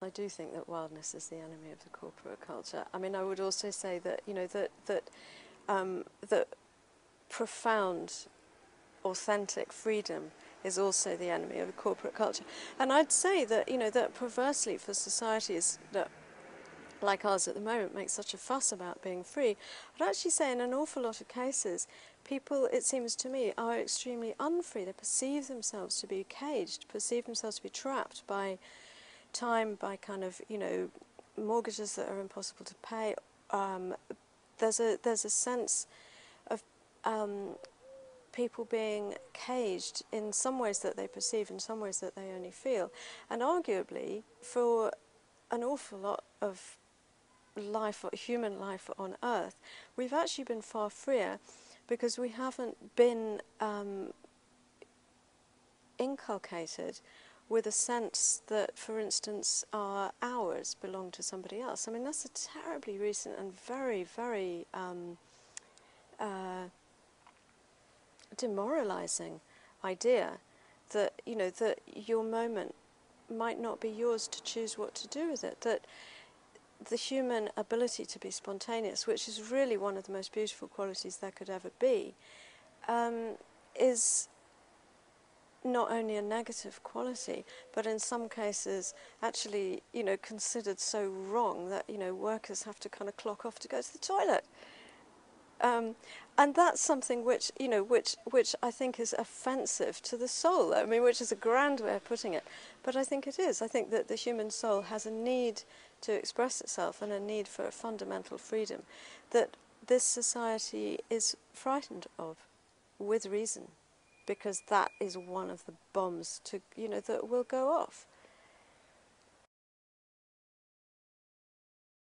I do think that wildness is the enemy of the corporate culture. I mean, I would also say that, you know, that profound, authentic freedom is also the enemy of the corporate culture. And I'd say that, you know, that perversely for societies that, like ours at the moment, make such a fuss about being free, I'd actually say in an awful lot of cases, people, it seems to me, are extremely unfree. They perceive themselves to be caged, perceive themselves to be trapped by time, by kind of, you know, mortgages that are impossible to pay. There's a sense of people being caged in some ways that they perceive, in some ways that they only feel. And arguably, for an awful lot of life, human life on Earth, we've actually been far freer because we haven't been inculcated with a sense that, for instance, our hours belong to somebody else. I mean, that's a terribly recent and very, very demoralizing idea, that, you know, that your moment might not be yours to choose what to do with it, that the human ability to be spontaneous, which is really one of the most beautiful qualities there could ever be, is not only a negative quality, but in some cases actually, you know, considered so wrong that, you know, workers have to kind of clock off to go to the toilet. And that's something which, you know, which I think is offensive to the soul. I mean, which is a grand way of putting it, but I think it is. I think that the human soul has a need to express itself and a need for a fundamental freedom that this society is frightened of, with reason, because that is one of the bombs to, you know, that will go off.